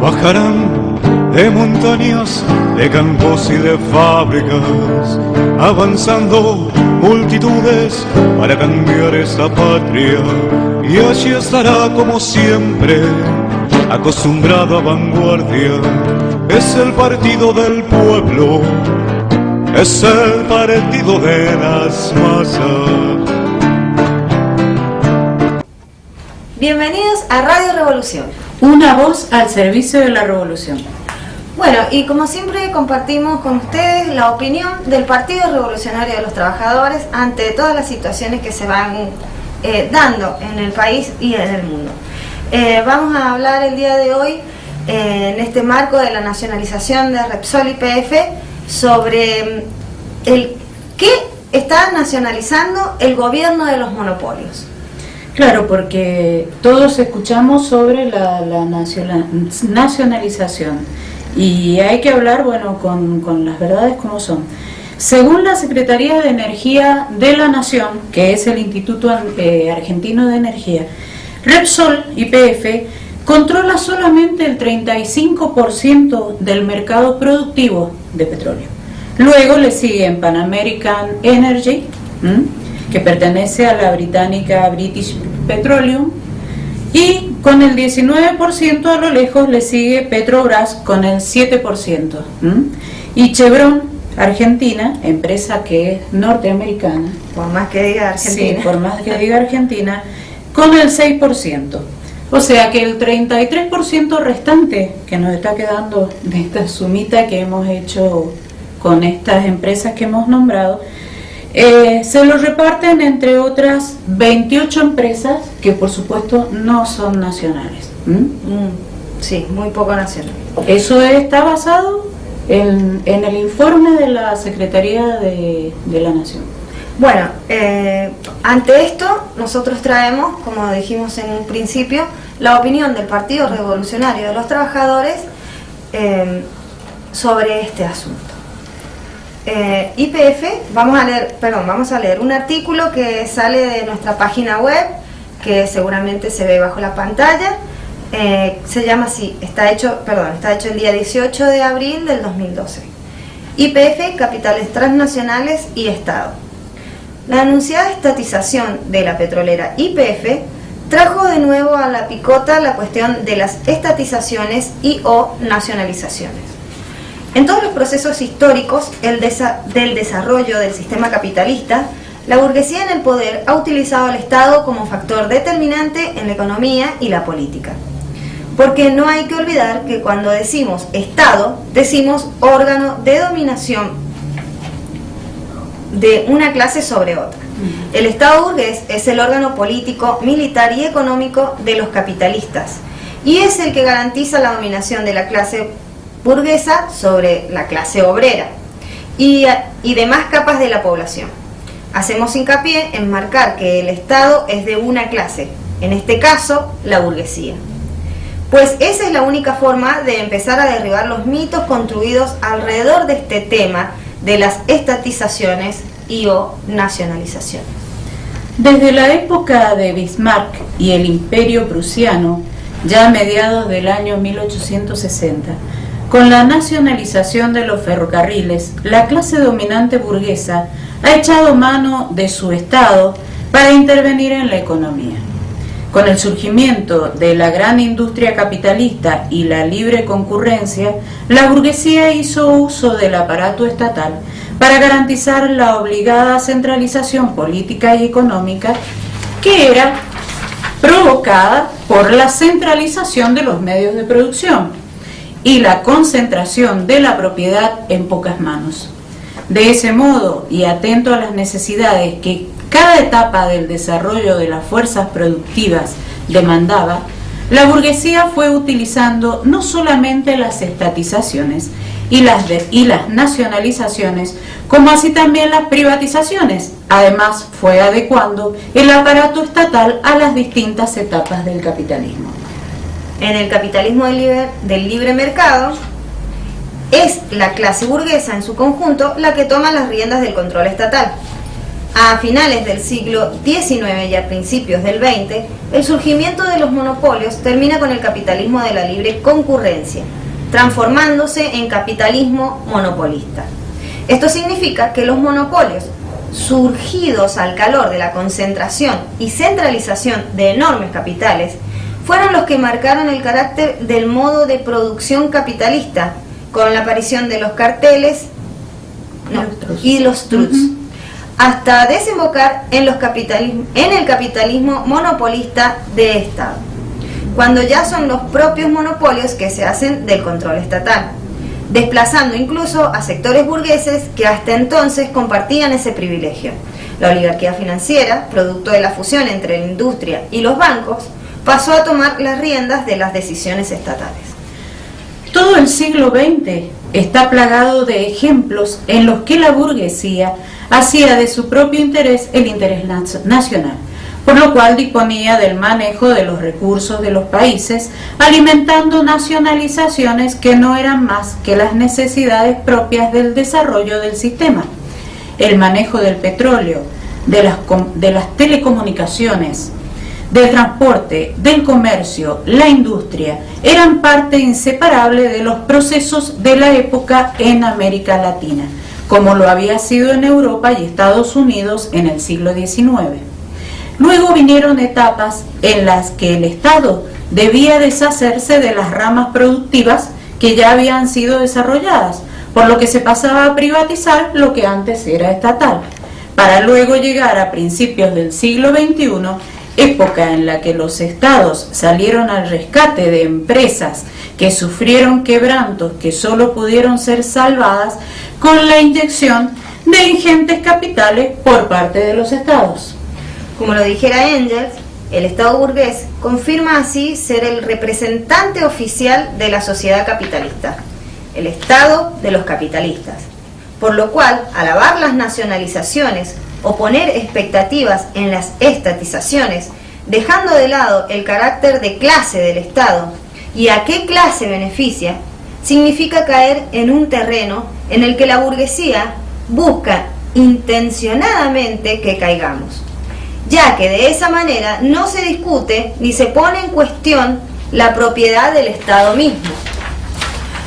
Bajarán de montañas, de campos y de fábricas, avanzando multitudes para cambiar esta patria. Y allí estará como siempre, acostumbrado a vanguardia. Es el partido del pueblo, es el partido de las masas. Bienvenidos a Radio Revolución. Una voz al servicio de la revolución. Bueno, y como siempre compartimos con ustedes la opinión del Partido Revolucionario de los Trabajadores ante todas las situaciones que se van dando en el país y en el mundo. Vamos a hablar el día de hoy, en este marco de la nacionalización de Repsol y YPF, sobre el qué está nacionalizando el gobierno de los monopolios. Claro, porque todos escuchamos sobre la nacionalización y hay que hablar, bueno, con las verdades como son. Según la Secretaría de Energía de la Nación, que es el Instituto Argentino de Energía, Repsol y YPF controla solamente el 35% del mercado productivo de petróleo. Luego le siguen Pan American Energy, que pertenece a la británica British Petroleum, y con el 19% a lo lejos le sigue Petrobras con el 7%, y Chevron Argentina, empresa que es norteamericana, por más que diga Argentina, sí, por más que diga Argentina, con el 6%. O sea que el 33% restante que nos está quedando de esta sumita que hemos hecho con estas empresas que hemos nombrado, se lo reparten entre otras 28 empresas que por supuesto no son nacionales. Sí, muy poco nacional. Eso está basado en el informe de la Secretaría de la Nación. Bueno, ante esto nosotros traemos, como dijimos en un principio, la opinión del Partido Revolucionario de los Trabajadores sobre este asunto. YPF, vamos a leer un artículo que sale de nuestra página web, que seguramente se ve bajo la pantalla. Se llama así, está hecho el día 18 de abril del 2012. YPF, capitales transnacionales y Estado. La anunciada estatización de la petrolera YPF trajo de nuevo a la picota la cuestión de las estatizaciones y o nacionalizaciones. En todos los procesos históricos del desarrollo del sistema capitalista, la burguesía en el poder ha utilizado al Estado como factor determinante en la economía y la política. Porque no hay que olvidar que cuando decimos Estado, decimos órgano de dominación de una clase sobre otra. El Estado burgués es el órgano político, militar y económico de los capitalistas y es el que garantiza la dominación de la clase burguesa sobre la clase obrera y demás capas de la población. Hacemos hincapié en marcar que el Estado es de una clase, en este caso la burguesía, pues esa es la única forma de empezar a derribar los mitos construidos alrededor de este tema de las estatizaciones y o nacionalizaciones. Desde la época de Bismarck y el Imperio Prusiano, ya a mediados del año 1860, con la nacionalización de los ferrocarriles, la clase dominante burguesa ha echado mano de su Estado para intervenir en la economía. Con el surgimiento de la gran industria capitalista y la libre concurrencia, la burguesía hizo uso del aparato estatal para garantizar la obligada centralización política y económica que era provocada por la centralización de los medios de producción y la concentración de la propiedad en pocas manos. De ese modo, y atento a las necesidades que cada etapa del desarrollo de las fuerzas productivas demandaba, la burguesía fue utilizando no solamente las estatizaciones y las nacionalizaciones, como así también las privatizaciones. Además, fue adecuando el aparato estatal a las distintas etapas del capitalismo. En el capitalismo del libre mercado, es la clase burguesa en su conjunto la que toma las riendas del control estatal. a finales del siglo XIX y a principios del XX, el surgimiento de los monopolios termina con el capitalismo de la libre concurrencia, transformándose en capitalismo monopolista. Esto significa que los monopolios, surgidos al calor de la concentración y centralización de enormes capitales, fueron los que marcaron el carácter del modo de producción capitalista, con la aparición de los carteles y los trusts, hasta desembocar en el capitalismo monopolista de Estado, cuando ya son los propios monopolios que se hacen del control estatal, desplazando incluso a sectores burgueses que hasta entonces compartían ese privilegio. La oligarquía financiera, producto de la fusión entre la industria y los bancos, pasó a tomar las riendas de las decisiones estatales. Todo el siglo XX está plagado de ejemplos en los que la burguesía hacía de su propio interés el interés nacional, por lo cual disponía del manejo de los recursos de los países, alimentando nacionalizaciones que no eran más que las necesidades propias del desarrollo del sistema. El manejo del petróleo, de las telecomunicaciones, del transporte, del comercio, la industria, eran parte inseparable de los procesos de la época en América Latina, como lo había sido en Europa y Estados Unidos en el siglo XIX. Luego vinieron etapas en las que el Estado debía deshacerse de las ramas productivas que ya habían sido desarrolladas, por lo que se pasaba a privatizar lo que antes era estatal, para luego llegar a principios del siglo XXI, época en la que los estados salieron al rescate de empresas que sufrieron quebrantos que solo pudieron ser salvadas con la inyección de ingentes capitales por parte de los estados. Como lo dijera Engels, el Estado burgués confirma así ser el representante oficial de la sociedad capitalista, el Estado de los capitalistas, por lo cual alabar las nacionalizaciones o poner expectativas en las estatizaciones, dejando de lado el carácter de clase del Estado y a qué clase beneficia, significa caer en un terreno en el que la burguesía busca intencionadamente que caigamos, ya que de esa manera no se discute ni se pone en cuestión la propiedad del Estado mismo.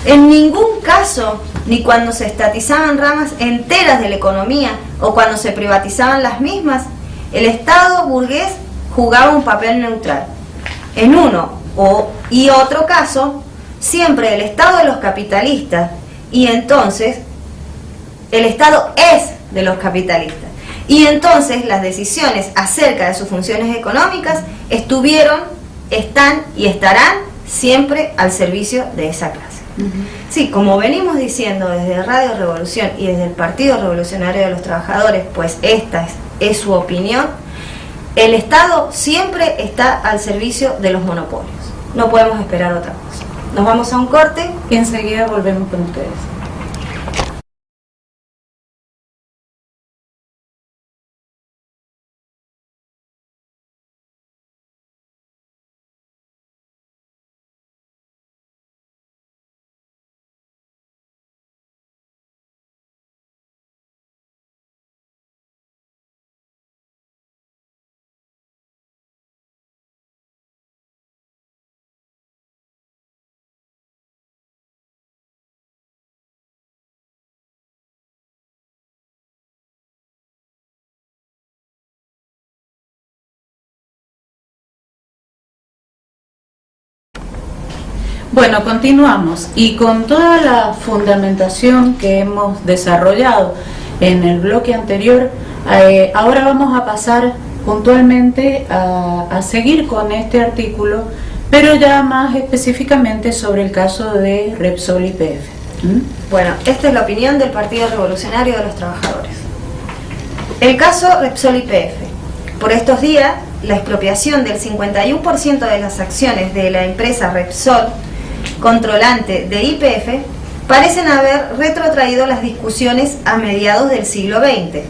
En ningún caso, ni cuando se estatizaban ramas enteras de la economía o cuando se privatizaban las mismas, el Estado burgués jugaba un papel neutral. En uno y otro caso, siempre el Estado de los capitalistas, y entonces el Estado es de los capitalistas. Y entonces las decisiones acerca de sus funciones económicas están y estarán siempre al servicio de esa clase. Sí, como venimos diciendo desde Radio Revolución y desde el Partido Revolucionario de los Trabajadores, pues esta es su opinión, el Estado siempre está al servicio de los monopolios. No podemos esperar otra cosa. Nos vamos a un corte y enseguida volvemos con ustedes. Bueno, continuamos y con toda la fundamentación que hemos desarrollado en el bloque anterior, ahora vamos a pasar puntualmente a seguir con este artículo, pero ya más específicamente sobre el caso de Repsol YPF. Bueno, esta es la opinión del Partido Revolucionario de los Trabajadores. El caso Repsol YPF. Por estos días, la expropiación del 51% de las acciones de la empresa Repsol, controlante de YPF, parecen haber retrotraído las discusiones a mediados del siglo XX.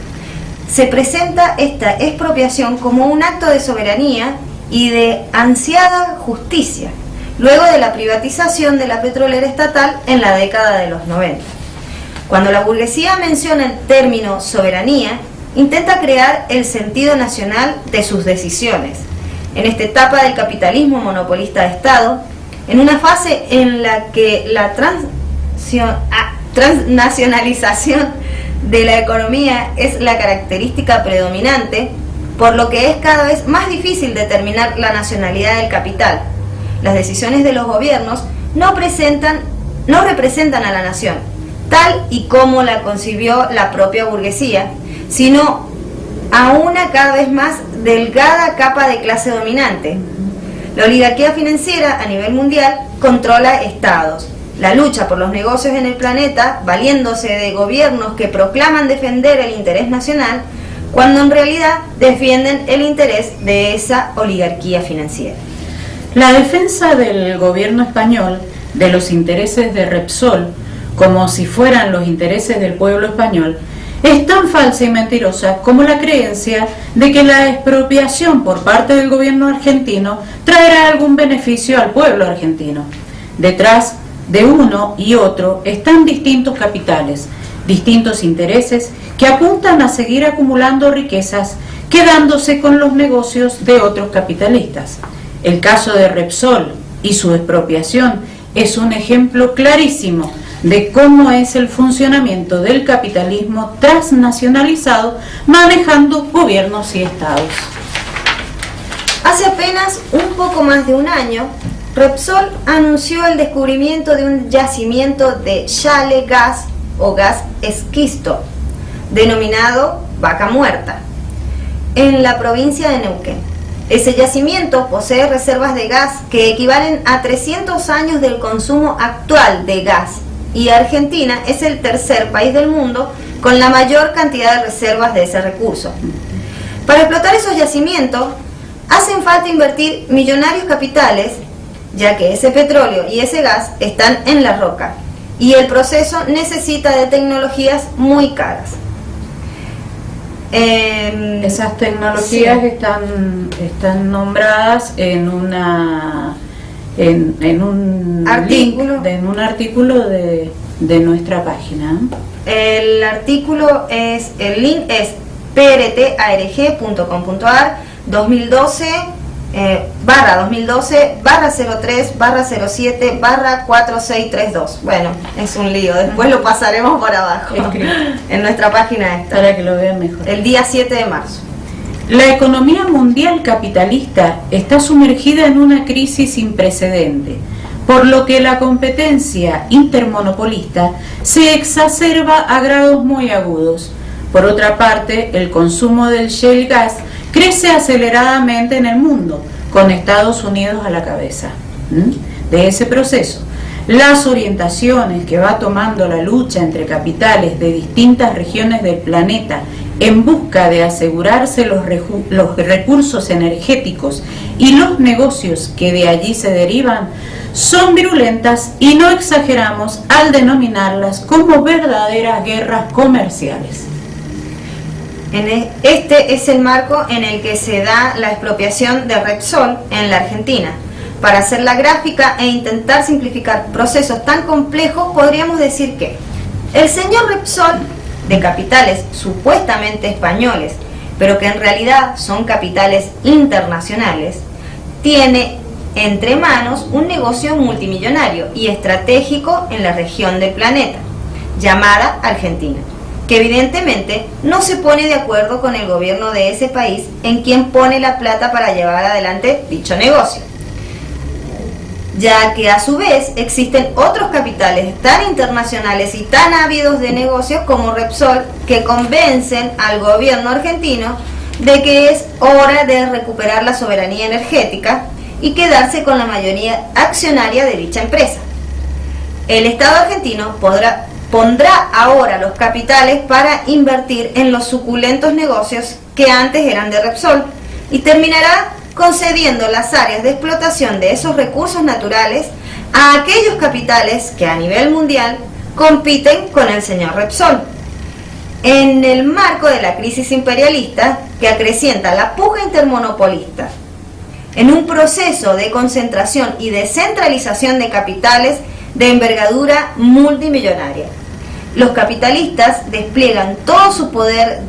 Se presenta esta expropiación como un acto de soberanía y de ansiada justicia, luego de la privatización de la petrolera estatal en la década de los 90. Cuando la burguesía menciona el término soberanía, intenta crear el sentido nacional de sus decisiones. En esta etapa del capitalismo monopolista de Estado, en una fase en la que la transnacionalización de la economía es la característica predominante, por lo que es cada vez más difícil determinar la nacionalidad del capital. Las decisiones de los gobiernos no representan a la nación, tal y como la concibió la propia burguesía, sino a una cada vez más delgada capa de clase dominante. La oligarquía financiera a nivel mundial controla estados. La lucha por los negocios en el planeta, valiéndose de gobiernos que proclaman defender el interés nacional, cuando en realidad defienden el interés de esa oligarquía financiera. La defensa del gobierno español de los intereses de Repsol, como si fueran los intereses del pueblo español, es tan falsa y mentirosa como la creencia de que la expropiación por parte del gobierno argentino traerá algún beneficio al pueblo argentino. Detrás de uno y otro están distintos capitales, distintos intereses que apuntan a seguir acumulando riquezas, quedándose con los negocios de otros capitalistas. El caso de Repsol y su expropiación es un ejemplo clarísimo de cómo es el funcionamiento del capitalismo transnacionalizado manejando gobiernos y estados. Hace apenas un poco más de un año, Repsol anunció el descubrimiento de un yacimiento de shale gas o gas esquisto, denominado Vaca Muerta, en la provincia de Neuquén. Ese yacimiento posee reservas de gas que equivalen a 300 años del consumo actual de gas, y Argentina es el tercer país del mundo con la mayor cantidad de reservas de ese recurso. Para explotar esos yacimientos, hacen falta invertir millonarios capitales, ya que ese petróleo y ese gas están en la roca, y el proceso necesita de tecnologías muy caras. Esas tecnologías sí. están nombradas en un artículo, en un artículo de nuestra página. El artículo el link es prtarg.com.ar 2012/03/07/4632. Bueno, es un lío, después lo pasaremos por abajo en nuestra página esta, para que lo vean mejor. el día 7 de marzo. La economía mundial capitalista está sumergida en una crisis sin precedente, por lo que la competencia intermonopolista se exacerba a grados muy agudos. Por otra parte, el consumo del shale gas crece aceleradamente en el mundo, con Estados Unidos a la cabeza de ese proceso. Las orientaciones que va tomando la lucha entre capitales de distintas regiones del planeta en busca de asegurarse los recursos energéticos y los negocios que de allí se derivan son virulentas, y no exageramos al denominarlas como verdaderas guerras comerciales. Este es el marco en el que se da la expropiación de Repsol en la Argentina. Para hacerla gráfica e intentar simplificar procesos tan complejos, podríamos decir que el señor Repsol, de capitales supuestamente españoles, pero que en realidad son capitales internacionales, tiene entre manos un negocio multimillonario y estratégico en la región del planeta, llamada Argentina, que evidentemente no se pone de acuerdo con el gobierno de ese país en quien pone la plata para llevar adelante dicho negocio, ya que a su vez existen otros capitales tan internacionales y tan ávidos de negocios como Repsol, que convencen al gobierno argentino de que es hora de recuperar la soberanía energética y quedarse con la mayoría accionaria de dicha empresa. El Estado argentino pondrá ahora los capitales para invertir en los suculentos negocios que antes eran de Repsol, y terminará concediendo las áreas de explotación de esos recursos naturales a aquellos capitales que a nivel mundial compiten con el señor Repsol. En el marco de la crisis imperialista que acrecienta la puja intermonopolista, en un proceso de concentración y descentralización de capitales de envergadura multimillonaria, los capitalistas despliegan todo su poder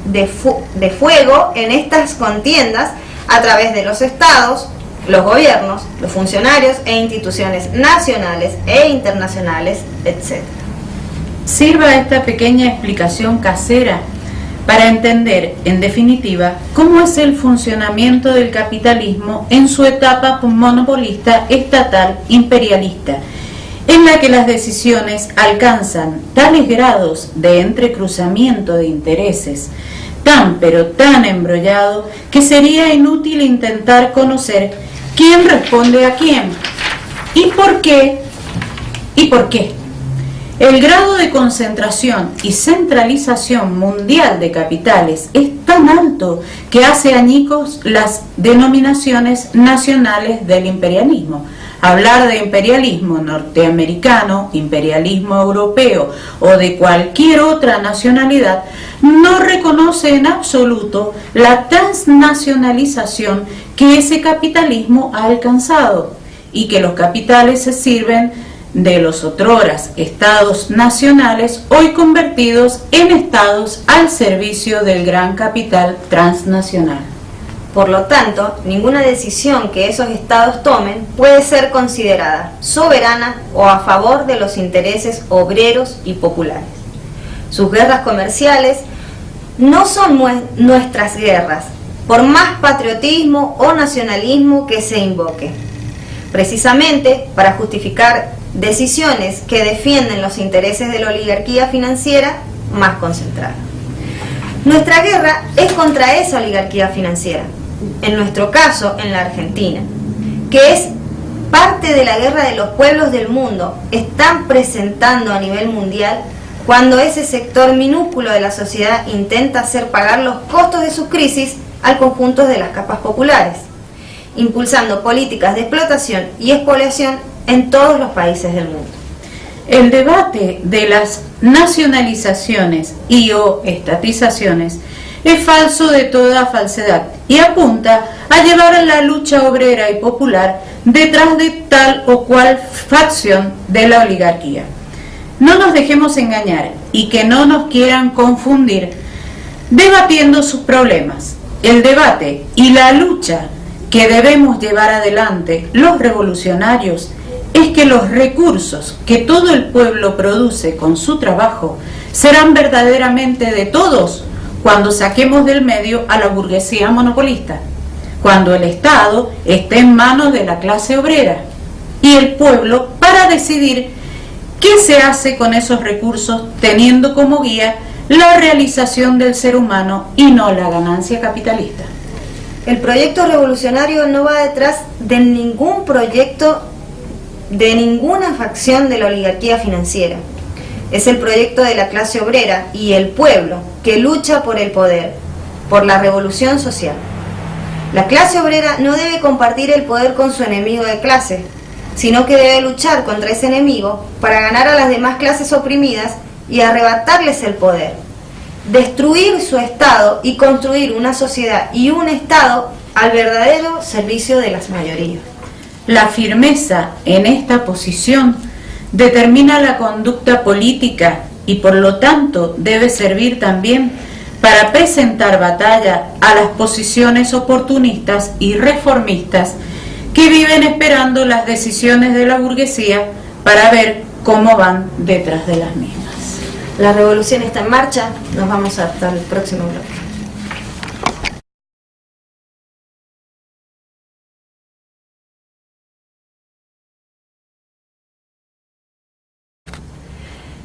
de fuego en estas contiendas a través de los estados, los gobiernos, los funcionarios e instituciones nacionales e internacionales, etc. Sirva esta pequeña explicación casera para entender, en definitiva, cómo es el funcionamiento del capitalismo en su etapa monopolista, estatal, imperialista, en la que las decisiones alcanzan tales grados de entrecruzamiento de intereses, tan pero tan embrollado, que sería inútil intentar conocer quién responde a quién y por qué. El grado de concentración y centralización mundial de capitales es tan alto que hace añicos las denominaciones nacionales del imperialismo. Hablar de imperialismo norteamericano, imperialismo europeo o de cualquier otra nacionalidad no reconoce en absoluto la transnacionalización que ese capitalismo ha alcanzado y que los capitales se sirven de los otroras estados nacionales, hoy convertidos en estados al servicio del gran capital transnacional. Por lo tanto, ninguna decisión que esos estados tomen puede ser considerada soberana o a favor de los intereses obreros y populares. Sus guerras comerciales no son nuestras guerras, por más patriotismo o nacionalismo que se invoque. Precisamente para justificar decisiones que defienden los intereses de la oligarquía financiera más concentrada. Nuestra guerra es contra esa oligarquía financiera, en nuestro caso en la Argentina, que es parte de la guerra de los pueblos del mundo, están presentando a nivel mundial cuando ese sector minúsculo de la sociedad intenta hacer pagar los costos de sus crisis al conjunto de las capas populares, impulsando políticas de explotación y expoliación en todos los países del mundo. El debate de las nacionalizaciones y o estatizaciones es falso de toda falsedad y apunta a llevar a la lucha obrera y popular detrás de tal o cual facción de la oligarquía. No nos dejemos engañar y que no nos quieran confundir debatiendo sus problemas. El debate y la lucha que debemos llevar adelante los revolucionarios es que los recursos que todo el pueblo produce con su trabajo serán verdaderamente de todos cuando saquemos del medio a la burguesía monopolista, cuando el Estado esté en manos de la clase obrera y el pueblo para decidir qué se hace con esos recursos teniendo como guía la realización del ser humano y no la ganancia capitalista. El proyecto revolucionario no va detrás de ningún proyecto de ninguna facción de la oligarquía financiera. Es el proyecto de la clase obrera y el pueblo que lucha por el poder, por la revolución social. La clase obrera no debe compartir el poder con su enemigo de clase, sino que debe luchar contra ese enemigo para ganar a las demás clases oprimidas y arrebatarles el poder, destruir su Estado y construir una sociedad y un Estado al verdadero servicio de las mayorías. La firmeza en esta posición determina la conducta política y por lo tanto debe servir también para presentar batalla a las posiciones oportunistas y reformistas que viven esperando las decisiones de la burguesía para ver cómo van detrás de las mismas. La revolución está en marcha, nos vamos hasta el próximo bloque.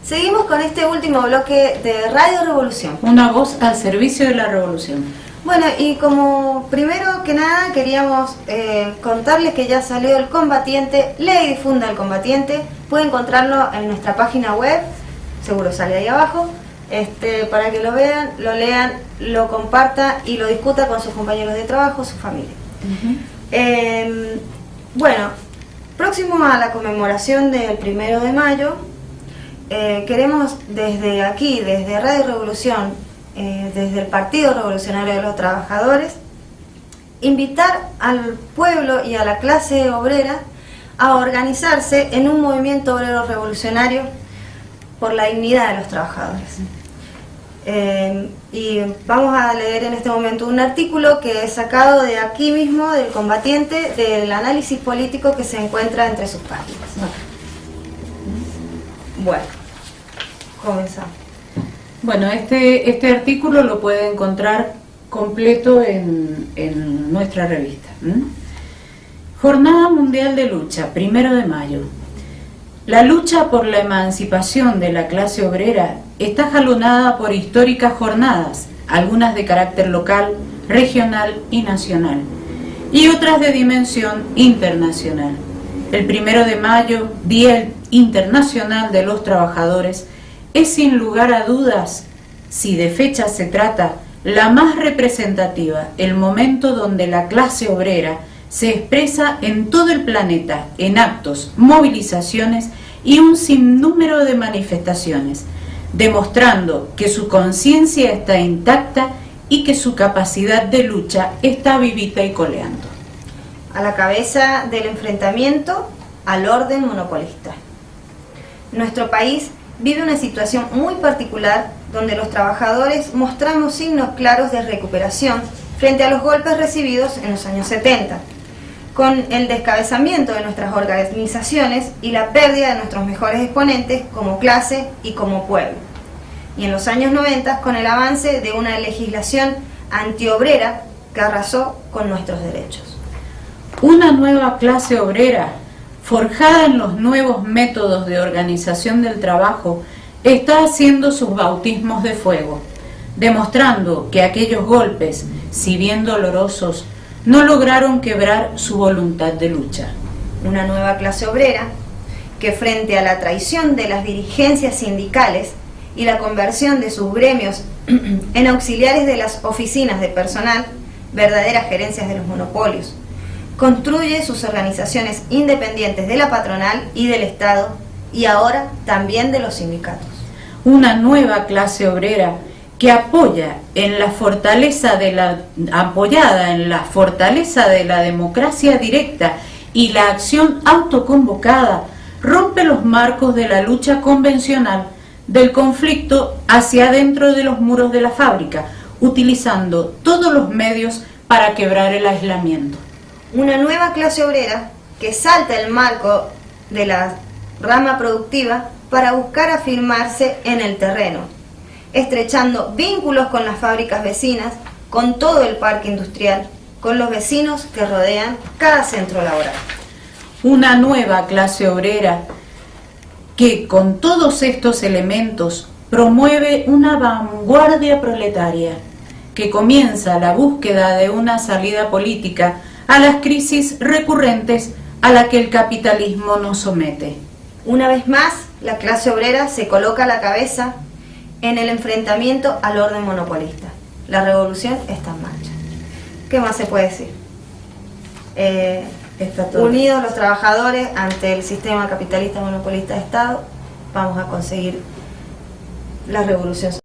Seguimos con este último bloque de Radio Revolución. Una voz al servicio de la revolución. Bueno, y como primero que nada queríamos contarles que ya salió El Combatiente, lee y difunda El Combatiente. Puede encontrarlo en nuestra página web, seguro sale ahí abajo, para que lo vean, lo lean, lo compartan y lo discuta con sus compañeros de trabajo, su familia. Bueno, próximo a la conmemoración del 1 de mayo, queremos desde aquí, desde Radio Revolución, desde el Partido Revolucionario de los Trabajadores, invitar al pueblo y a la clase obrera a organizarse en un movimiento obrero revolucionario por la dignidad de los trabajadores. Y vamos a leer en este momento un artículo que he sacado de aquí mismo, del Combatiente, del análisis político que se encuentra entre sus páginas. Bueno, comenzamos. Bueno, este artículo lo puede encontrar completo en nuestra revista. Jornada Mundial de Lucha, 1 de mayo. La lucha por la emancipación de la clase obrera está jalonada por históricas jornadas, algunas de carácter local, regional y nacional, y otras de dimensión internacional. El 1 de mayo, Día Internacional de los Trabajadores, es sin lugar a dudas, si de fecha se trata, la más representativa, el momento donde la clase obrera se expresa en todo el planeta, en actos, movilizaciones y un sinnúmero de manifestaciones, demostrando que su conciencia está intacta y que su capacidad de lucha está vivita y coleando. A la cabeza del enfrentamiento al orden monopolista. Nuestro país vive una situación muy particular donde los trabajadores mostramos signos claros de recuperación frente a los golpes recibidos en los años 70, con el descabezamiento de nuestras organizaciones y la pérdida de nuestros mejores exponentes como clase y como pueblo. Y en los años 90 con el avance de una legislación antiobrera que arrasó con nuestros derechos. Una nueva clase obrera, forjada en los nuevos métodos de organización del trabajo, está haciendo sus bautismos de fuego, demostrando que aquellos golpes, si bien dolorosos, no lograron quebrar su voluntad de lucha. Una nueva clase obrera que, frente a la traición de las dirigencias sindicales y la conversión de sus gremios en auxiliares de las oficinas de personal, verdaderas gerencias de los monopolios, construye sus organizaciones independientes de la patronal y del Estado, y ahora también de los sindicatos. Una nueva clase obrera que apoyada en la fortaleza de la democracia directa y la acción autoconvocada, rompe los marcos de la lucha convencional del conflicto hacia adentro de los muros de la fábrica, utilizando todos los medios para quebrar el aislamiento. Una nueva clase obrera que salta el marco de la rama productiva para buscar afirmarse en el terreno, estrechando vínculos con las fábricas vecinas, con todo el parque industrial, con los vecinos que rodean cada centro laboral. Una nueva clase obrera que con todos estos elementos promueve una vanguardia proletaria que comienza la búsqueda de una salida política a las crisis recurrentes a la que el capitalismo nos somete. Una vez más, la clase obrera se coloca a la cabeza en el enfrentamiento al orden monopolista. La revolución está en marcha. ¿Qué más se puede decir? Unidos los trabajadores ante el sistema capitalista monopolista de Estado, vamos a conseguir la revolución social.